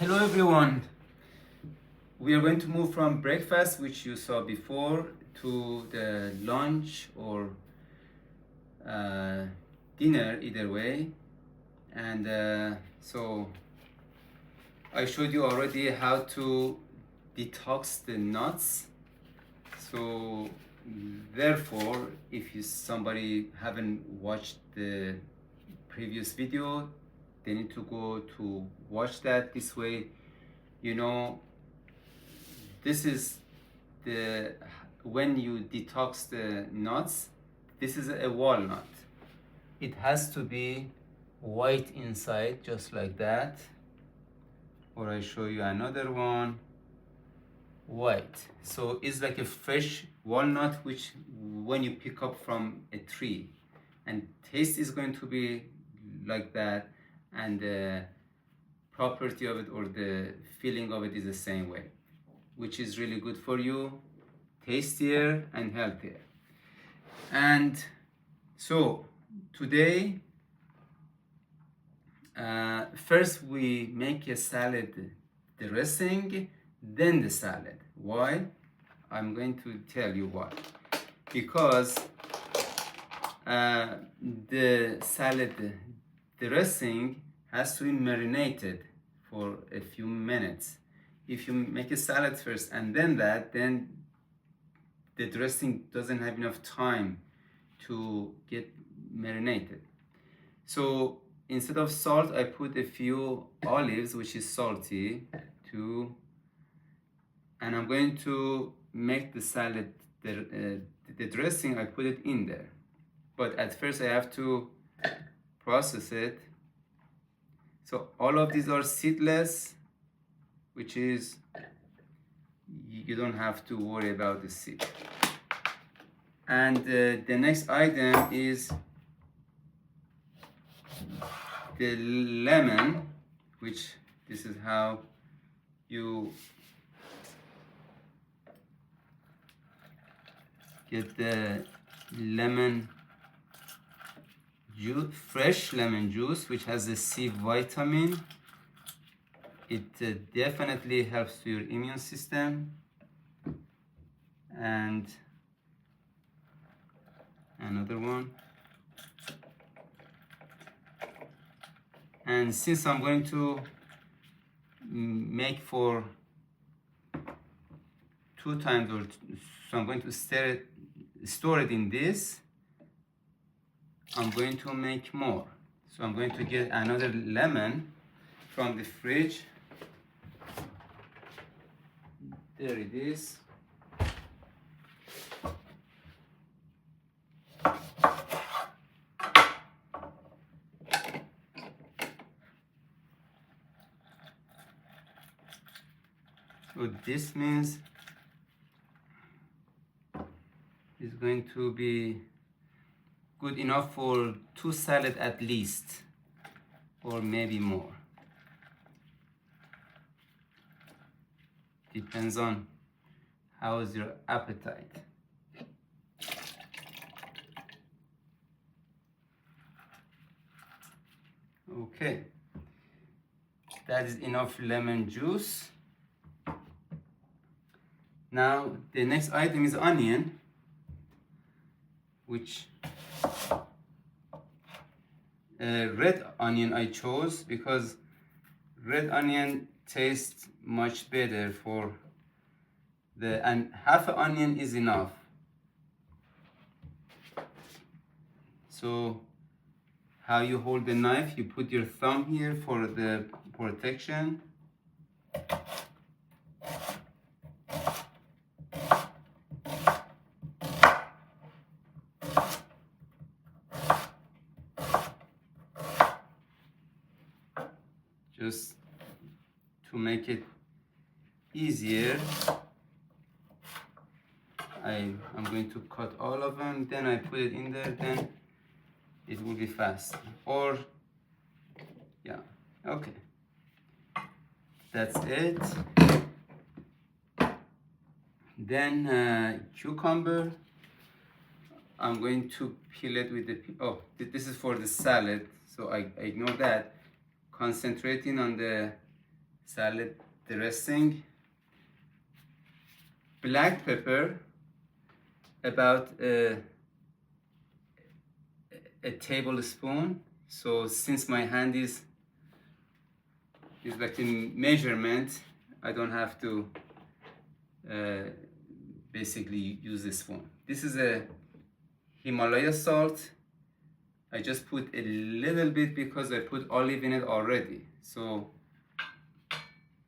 Hello everyone. We are going to move from breakfast, which you saw before, to the lunch or uh, dinner, either way. And so I showed you already how to detox the nuts. So therefore, if somebody haven't watched the previous video, they need to go to watch that. This way, you know, this is the when you detox the nuts. This is a walnut. It has to be white inside, just like that. Or I show you another one, white. So it's like a fresh walnut, which when you pick up from a tree, and taste is going to be like that, and the property of it or the feeling of it is the same way, which is really good for you, tastier and healthier. And so today, first we make a salad dressing, then the salad. Why? I'm going to tell you why. Because the salad dressing has to be marinated for a few minutes. If you make a salad first and then that, then the dressing doesn't have enough time to get marinated. So instead of salt, I put a few olives, which is salty, too. And I'm going to make the salad, the dressing, I put it in there. But at first I have to process it. So all of these are seedless, which is, you don't have to worry about the seed. And the next item is the lemon, which this is how you get the lemon juice, fresh lemon juice, which has the C vitamin. It definitely helps to your immune system. And another one. And since I'm going to make for 2 times, or so I'm going to store it in this, I'm going to make more. So I'm going to get another lemon from the fridge. There it is. So this means it's going to be good enough for 2 salads at least, or maybe more. Depends on how is your appetite. Okay, that is enough lemon juice. Now the next item is onion, which red onion I chose because red onion tastes much better for and half an onion is enough. So how you hold the knife, you put your thumb here for the protection. Just to make it easier, I'm going to cut all of them, then I put it in there, then it will be fast. Or, yeah, okay. That's it. Then cucumber, I'm going to peel it with the, oh, this is for the salad, so I ignore that. Concentrating on the salad dressing, black pepper, about a tablespoon. So since my hand is like in measurement, I don't have to basically use this spoon. This is a Himalaya salt. I just put a little bit because I put olive in it already. So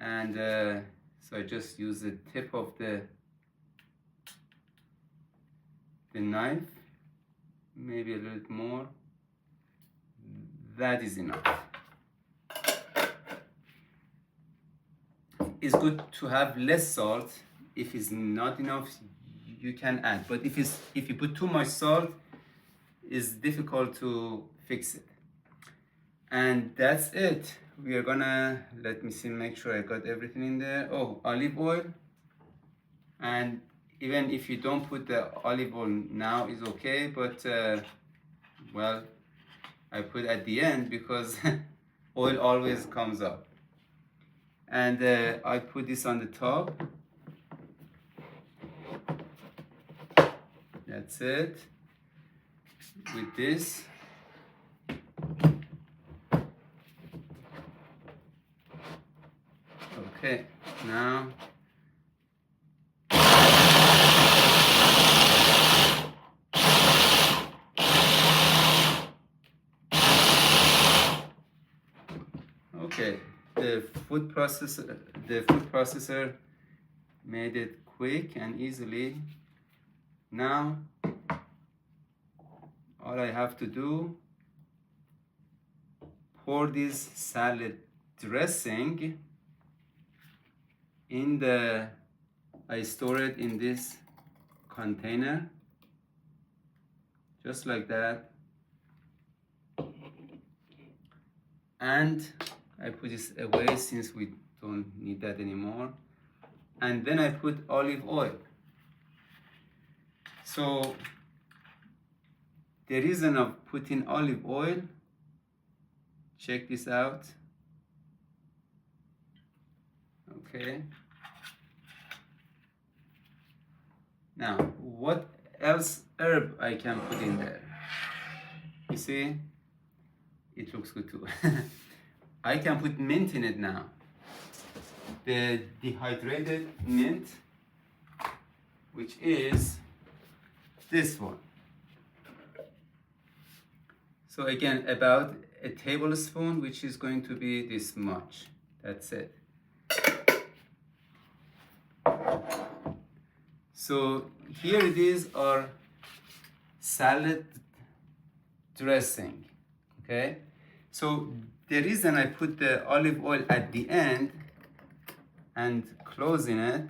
I just use the tip of the knife, maybe a little bit more. That is enough. It's good to have less salt. If it's not enough, you can add. But if you put too much salt, it's difficult to fix it. And that's it. We are gonna, let me see, make sure I got everything in there. Oh, olive oil. And even if you don't put the olive oil now, it's okay. But well, I put at the end because oil always comes up. And I put this on the top. That's it. With this. Okay, now okay, the food processor made it quick and easily. Now all I have to do, pour this salad dressing in I store it in this container, just like that. And I put this away since we don't need that anymore. And then I put olive oil. So the reason of putting olive oil, check this out. Okay. Now, what else herb I can put in there? You see, it looks good too. I can put mint in it now. The dehydrated mint, which is this one. So again, about a tablespoon, which is going to be this much. That's it. So here it is, our salad dressing, okay? So the reason I put the olive oil at the end and closing it,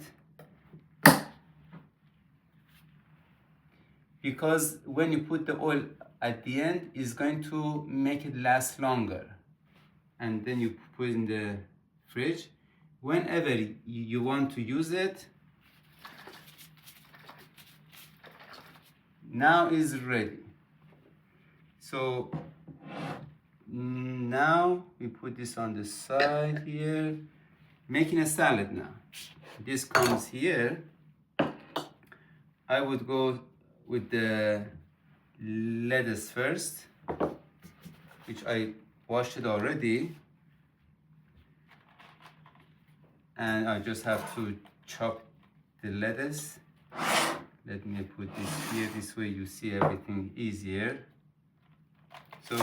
because when you put the oil at the end, it's going to make it last longer. And then you put it in the fridge. Whenever you want to use it, now is ready. So now we put this on the side here, making a salad now. This comes here. I would go with the lettuce first, which I washed it already. And I just have to chop the lettuce. Let me put this here, this way you see everything easier. So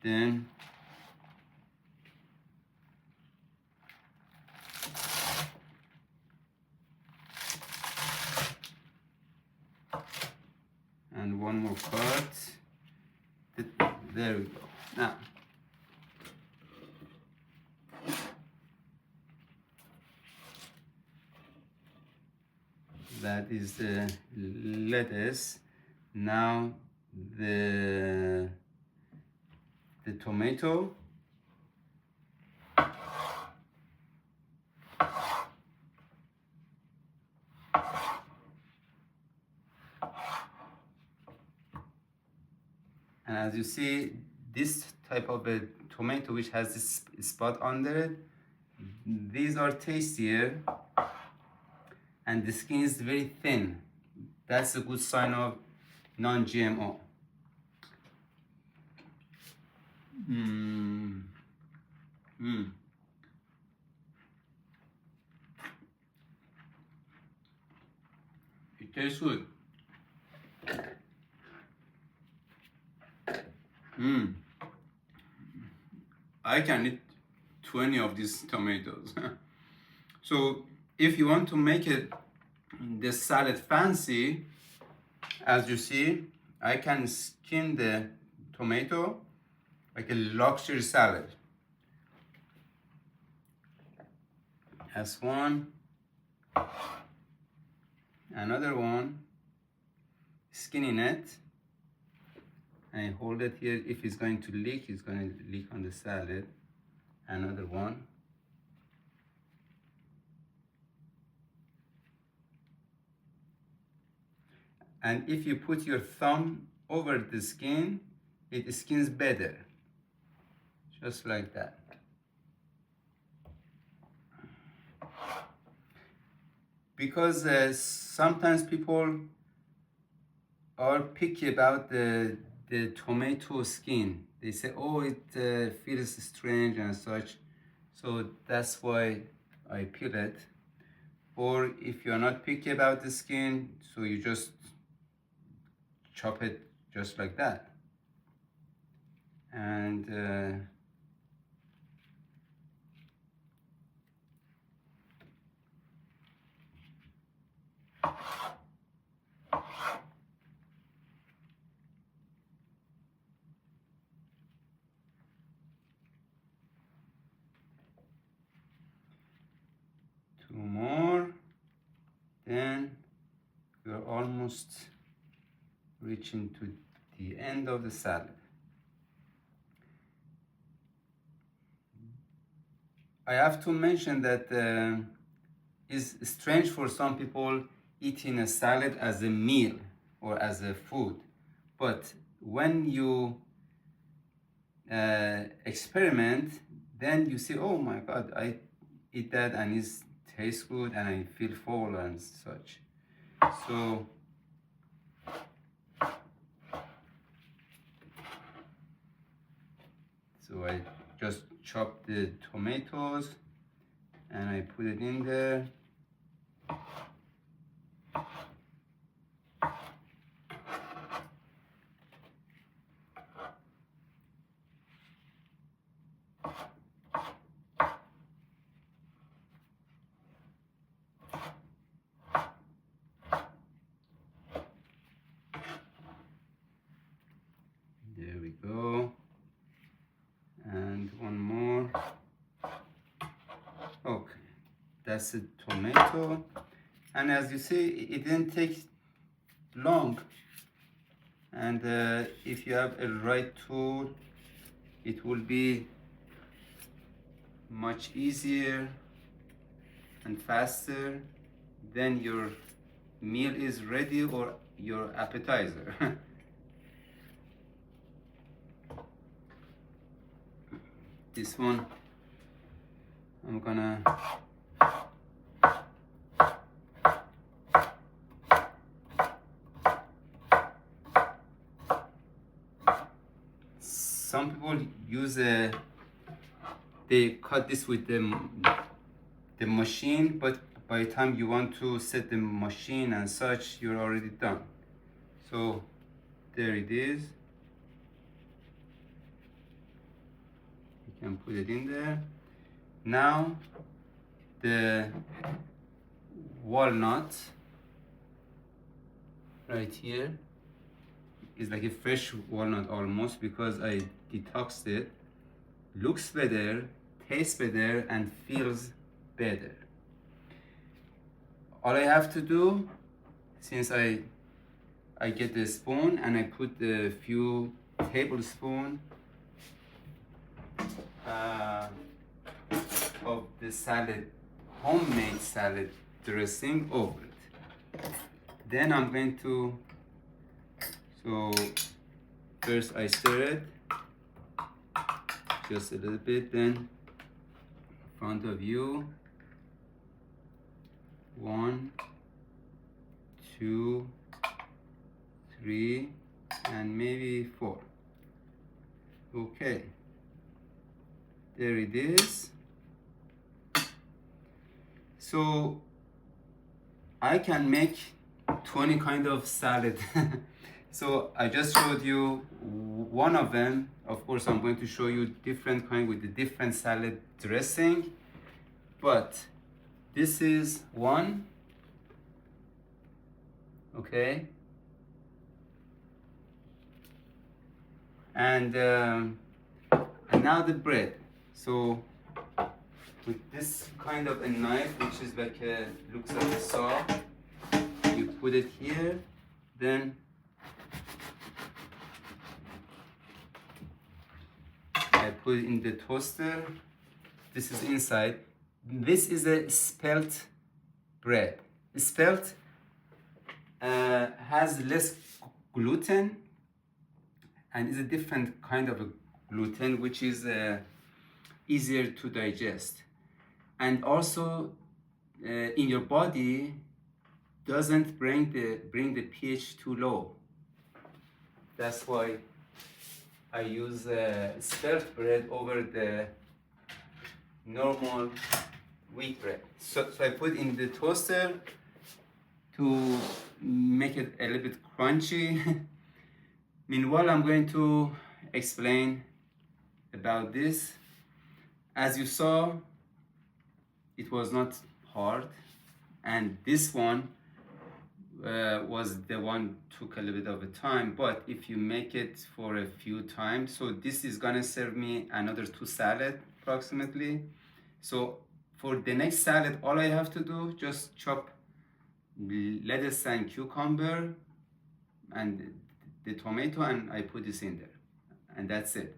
then and one more part. There we go. Now that is the lettuce. Now the tomato. And as you see, this type of a tomato which has this spot under it, these are tastier and the skin is very thin. That's a good sign of non-GMO. It tastes good. I can eat 20 of these tomatoes. So if you want to make it the salad fancy, as you see, I can skin the tomato like a luxury salad. That's one. Another one, skinning it. And I hold it here. If it's going to leak, it's going to leak on the salad. Another one. And if you put your thumb over the skin, it skins better. Just like that. Because sometimes people are picky about the tomato skin. They say, oh, it feels strange and such. So that's why I peel it. Or if you're not picky about the skin, so you just chop it just like that. And two more, then we're almost reaching to the end of the salad. I have to mention that it's strange for some people eating a salad as a meal or as a food, but when you experiment, then you see, oh my God, I eat that and it tastes good and I feel full and such. So I just chop the tomatoes and I put it in there. There we go. And one more. Okay, that's a tomato. And as you see, it didn't take long. And if you have a right tool, it will be much easier and faster. Then your meal is ready, or your appetizer. This one, I'm gonna some people use they cut this with the machine, but by the time you want to set the machine and such, you're already done. So there it is. You can put it in there. Now the walnut right here is like a fresh walnut almost, because I detoxed it. Looks better, tastes better, and feels better. All I have to do, since I get the spoon and I put a few tablespoons of the salad, homemade salad dressing over it. Then I'm going to First I stir it just a little bit, then in front of you. 1, 2, 3, and maybe 4. Okay, there it is. So I can make 20 kind of salad. So I just showed you one of them. Of course, I'm going to show you different kind with the different salad dressing, but this is one. Okay, and now the bread. So with this kind of a knife, which is like a, looks like a saw, you put it here, then I put it in the toaster. This is inside. This is a spelt bread. Spelt has less gluten and is a different kind of a gluten, which is easier to digest, and also in your body doesn't bring the pH too low. That's why I use spelt bread over the normal wheat bread. So I put in the toaster to make it a little bit crunchy. Meanwhile, I'm going to explain about this. As you saw, it was not hard, and this one was the one took a little bit of a time, but if you make it for a few times, so this is gonna serve me another 2 salad approximately. So for the next salad, all I have to do, just chop lettuce and cucumber and the tomato, and I put this in there, and that's it.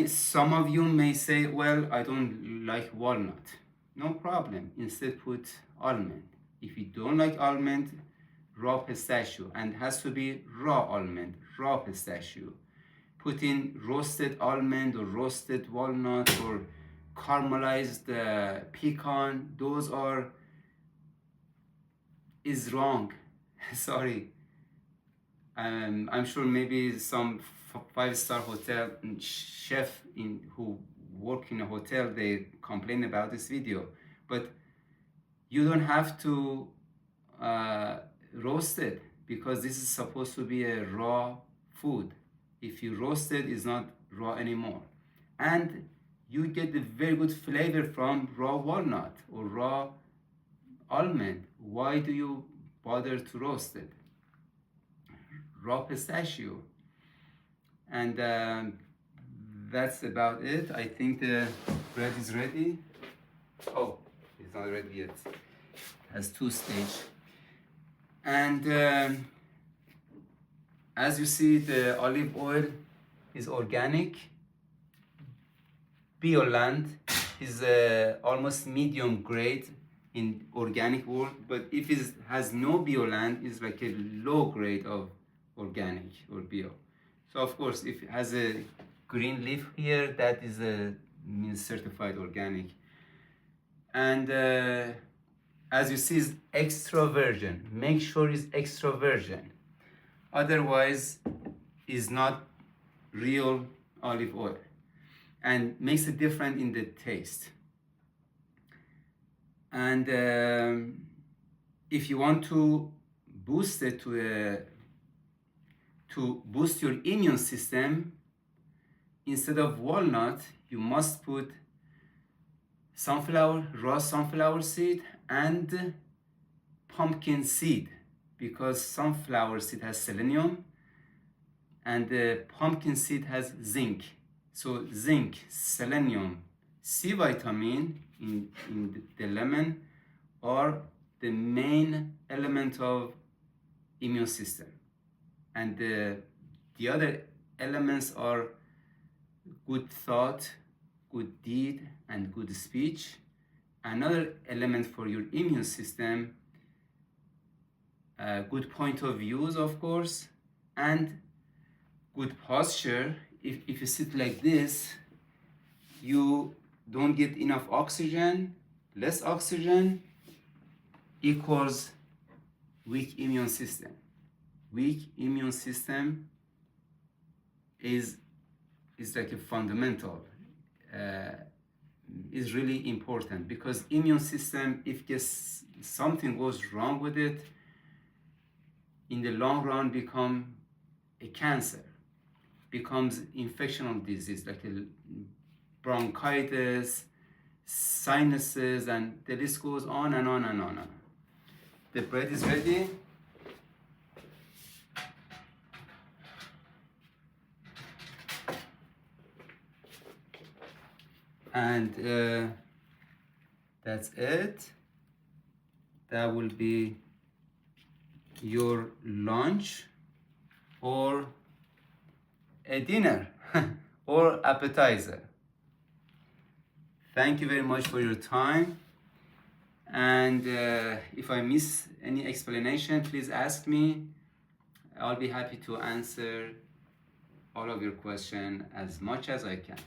Some of you may say, well, I don't like walnut. No problem, instead put almond. If you don't like almond, raw pistachio, and it has to be raw almond, raw pistachio. Put in roasted almond or roasted walnut or caramelized pecan. Those is wrong. Sorry. I'm sure maybe some 5-star hotel chef who work in a hotel, they complain about this video, but you don't have to roast it, because this is supposed to be a raw food. If you roast it, it's not raw anymore, and you get the very good flavor from raw walnut or raw almond. Why do you bother to roast it? Raw pistachio. And that's about it. I think the bread is ready. Oh, it's not ready yet. It has 2 stages. And as you see, the olive oil is organic. Bioland is almost medium grade in organic world, but if it has no Bioland, it's like a low grade of organic or bio. So of course, if it has a green leaf here, that is means certified organic. And as you see, is extra virgin. Make sure it's extra virgin. Otherwise, is not real olive oil, and makes a difference in the taste. And if you want to boost it to boost your immune system, instead of walnut, you must put raw sunflower seed and pumpkin seed, because sunflower seed has selenium and the pumpkin seed has zinc. So zinc, selenium, C vitamin in the lemon are the main element of immune system, and the other elements are good thought, good deed, and good speech. Another element for your immune system, good point of views, of course, and good posture. If you sit like this, you don't get enough oxygen. Less oxygen equals weak immune system. Weak immune system is like a fundamental, is really important, because immune system, if something goes wrong with it, in the long run become a cancer, becomes infectional disease like a bronchitis, sinuses, and the list goes on and on and on and on. The bread is ready. And that's it. That will be your lunch or a dinner or appetizer. Thank you very much for your time. And if I miss any explanation, please ask me. I'll be happy to answer all of your questions as much as I can.